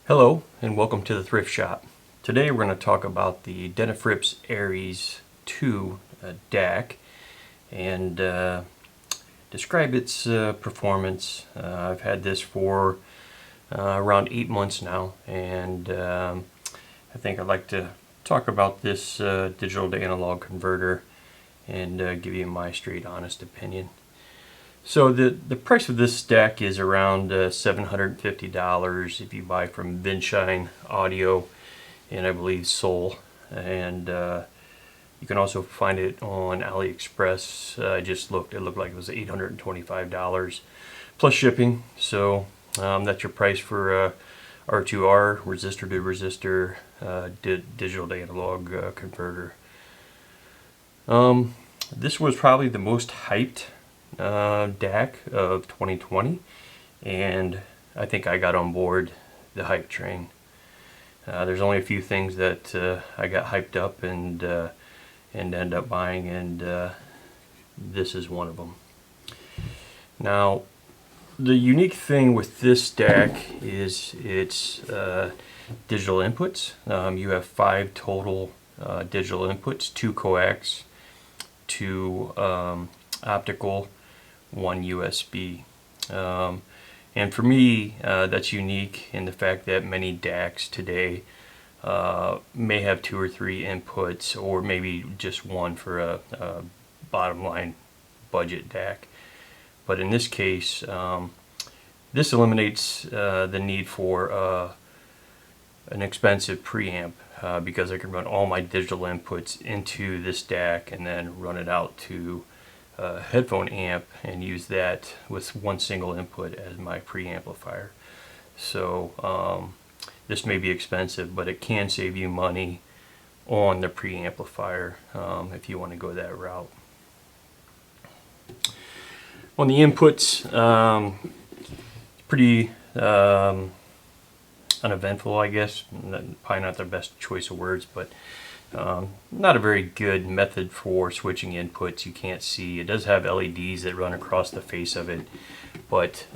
Hello and welcome to the Thrift Shop. Today we're going to talk about the Denafrips ARES 2 DAC and describe its performance. I've had this for around 8 months now, and I think I'd like to talk about this digital to analog converter and give you my straight honest opinion. So the price of this DAC is around $750 if you buy from Vinshine Audio and I believe Soul, and you can also find it on AliExpress. I just looked; it looked like it was $825 plus shipping. So that's your price for R2R resistor to resistor digital to analog converter. This was probably the most hyped DAC of 2020, and I think I got on board the hype train. There's only a few things that I got hyped up and end up buying, and this is one of them. Now, the unique thing with this DAC is its digital inputs. You have 5 total digital inputs: 2 coax, 2 optical, 1 USB. And for me, that's unique in the fact that many DACs today may have 2 or 3 inputs, or maybe just 1 for a bottom line budget DAC. But in this case, this eliminates the need for an expensive preamp, because I can run all my digital inputs into this DAC and then run it out to a headphone amp and use that with 1 single input as my preamplifier. So this may be expensive, but it can save you money on the preamplifier if you want to go that route. On the inputs, pretty uneventful, I guess. Probably not the best choice of words, but not a very good method for switching inputs. You can't see. It does have LEDs that run across the face of it, but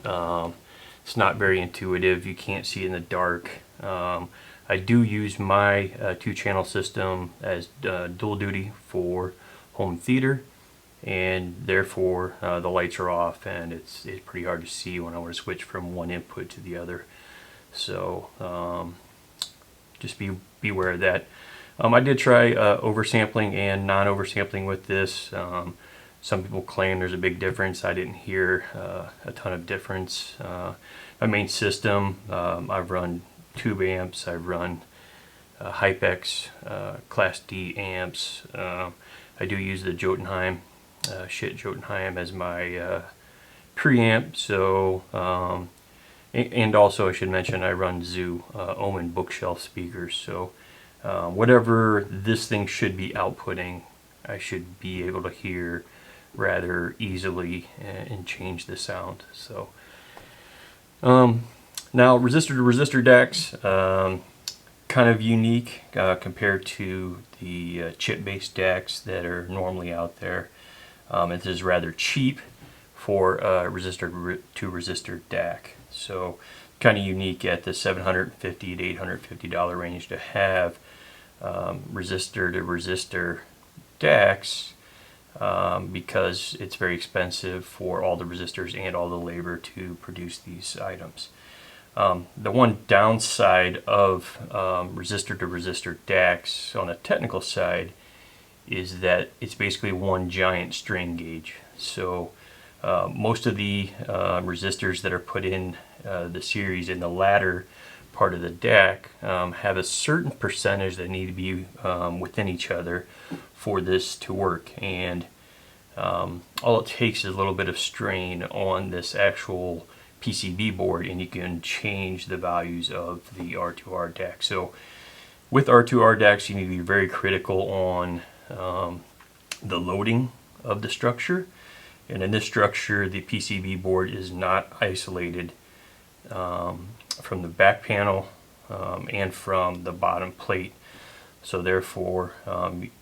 it's not very intuitive. You can't see in the dark. I do use my 2-channel system as dual duty for home theater, and therefore the lights are off and it's pretty hard to see when I want to switch from one input to the other. So just beware of that. I did try oversampling and non-oversampling with this. Some people claim there's a big difference. I didn't hear a ton of difference. My main system, I've run tube amps, I've run Hypex Class D amps. I do use the Jotunheim, Jotunheim as my preamp. So and also I should mention I run Zoo Omen bookshelf speakers. So whatever this thing should be outputting, I should be able to hear rather easily and change the sound. So now resistor to resistor DACs, kind of unique compared to the chip-based DACs that are normally out there. It is rather cheap for resistor to resistor DAC. So kind of unique at the $750 to $850 range to have resistor to resistor DACs, because it's very expensive for all the resistors and all the labor to produce these items. The one downside of resistor to resistor DACs on the technical side is that it's basically one giant strain gauge. So most of the resistors that are put in the series in the latter part of the DAC have a certain percentage that need to be within each other for this to work, and all it takes is a little bit of strain on this actual PCB board and you can change the values of the R2R DAC. So with R2R DACs you need to be very critical on the loading of the structure, and in this structure the PCB board is not isolated from the back panel and from the bottom plate. So therefore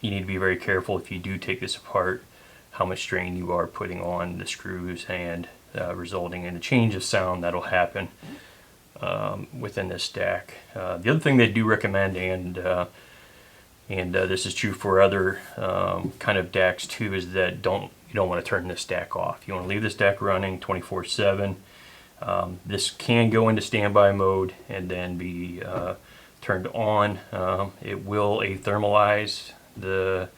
you need to be very careful if you do take this apart how much strain you are putting on the screws, and resulting in a change of sound that'll happen within this DAC. The other thing they do recommend, and this is true for other kind of DACs too, is that you don't want to turn this DAC off. You want to leave this DAC running 24/7. This can go into standby mode and then be turned on. It will athermalize the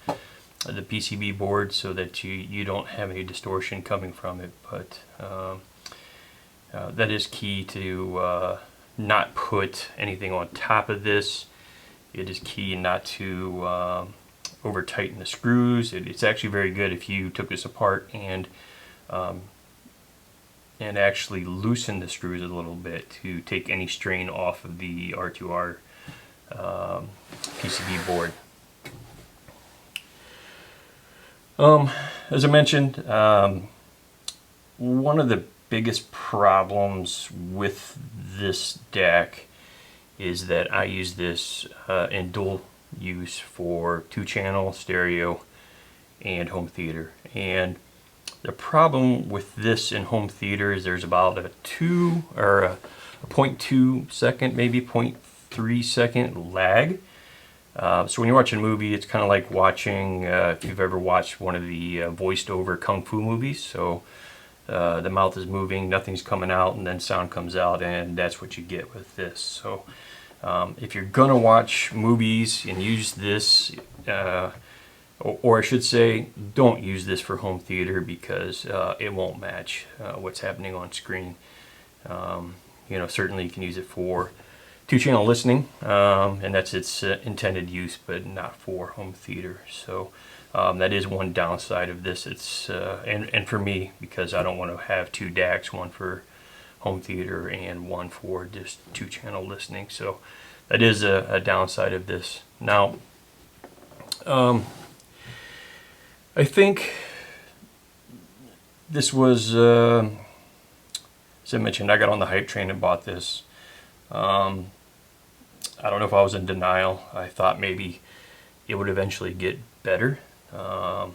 PCB board so that you don't have any distortion coming from it, but that is key to not put anything on top of this. It is key not to over tighten the screws. It's actually very good if you took this apart and actually loosen the screws a little bit to take any strain off of the R2R PCB board. As I mentioned, one of the biggest problems with this DAC is that I use this in dual use for 2-channel stereo and home theater. And the problem with this in home theater is there's about a 0.2 second, maybe 0.3 second lag. So when you're watching a movie, it's kind of like watching, if you've ever watched one of the voiced over kung fu movies. So the mouth is moving, nothing's coming out, and then sound comes out, and that's what you get with this. So if you're gonna watch movies and use this, or I should say, don't use this for home theater, because it won't match what's happening on screen. You know, certainly you can use it for 2-channel listening, and that's its intended use, but not for home theater. So that is one downside of this. It's and for me, because I don't want to have 2 DACs, one for home theater and one for just 2-channel listening. So that is a downside of this. Now, I think this was, as I mentioned, I got on the hype train and bought this. I don't know if I was in denial. I thought maybe it would eventually get better. I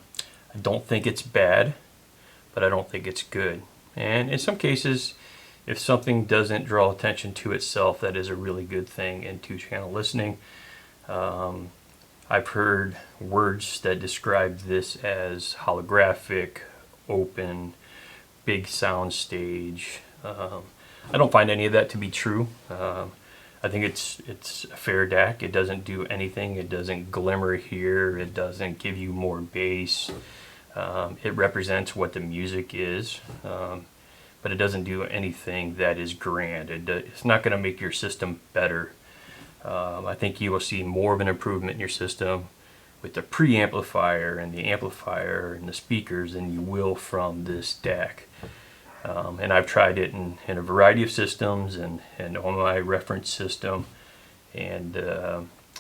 don't think it's bad, but I don't think it's good. And in some cases, if something doesn't draw attention to itself, that is a really good thing in 2-channel listening. I've heard words that describe this as holographic, open, big sound stage. I don't find any of that to be true. I think it's a fair DAC. It doesn't do anything. It doesn't glimmer here. It doesn't give you more bass. It represents what the music is, but it doesn't do anything that is grand. It's not going to make your system better. I think you will see more of an improvement in your system with the preamplifier and the amplifier and the speakers than you will from this DAC. And I've tried it in a variety of systems and on my reference system, and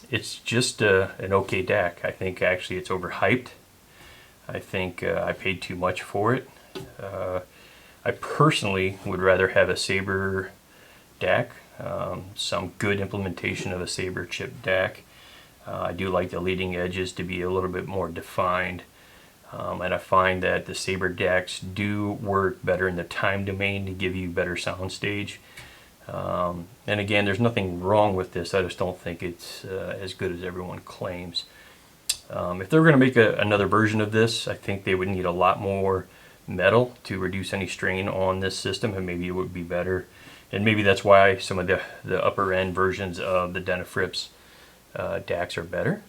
it's just an okay DAC. I think actually it's overhyped. I think I paid too much for it. I personally would rather have a Sabre DAC, some good implementation of a Sabre chip DAC. I do like the leading edges to be a little bit more defined. And I find that the Sabre DACs do work better in the time domain to give you better sound stage. And again, there's nothing wrong with this. I just don't think it's as good as everyone claims. If they're going to make another version of this, I think they would need a lot more metal to reduce any strain on this system, and maybe it would be better. And maybe that's why some of the upper end versions of the Denafrips DACs are better.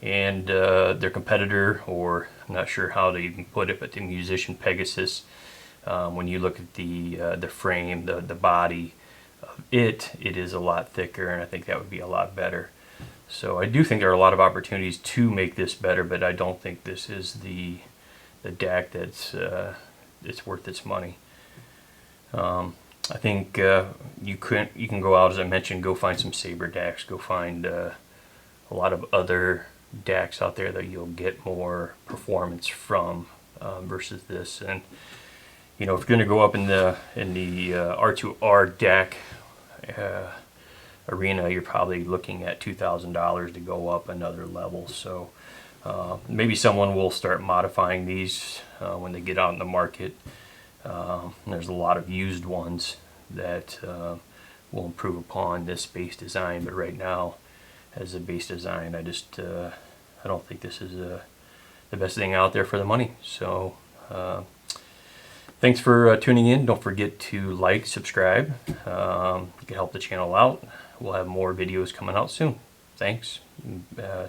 And their competitor, or I'm not sure how to even put it, but the Musician Pegasus, when you look at the frame, the body of it is a lot thicker, and I think that would be a lot better. So I do think there are a lot of opportunities to make this better, but I don't think this is the DAC that's it's worth its money. I think you can go out, as I mentioned, go find some Sabre DACs, go find a lot of other DACs out there that you'll get more performance from versus this. And you know, if you're going to go up in the R2R DAC arena, you're probably looking at $2,000 to go up another level. So maybe someone will start modifying these when they get out in the market. There's a lot of used ones that will improve upon this base design, but right now, as a base design, I don't think this is the best thing out there for the money. So thanks for tuning in. Don't forget to like, subscribe. You can help the channel out. We'll have more videos coming out soon. Thanks.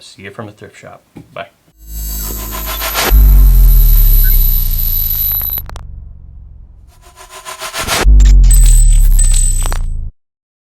See you from the thrift shop. Bye.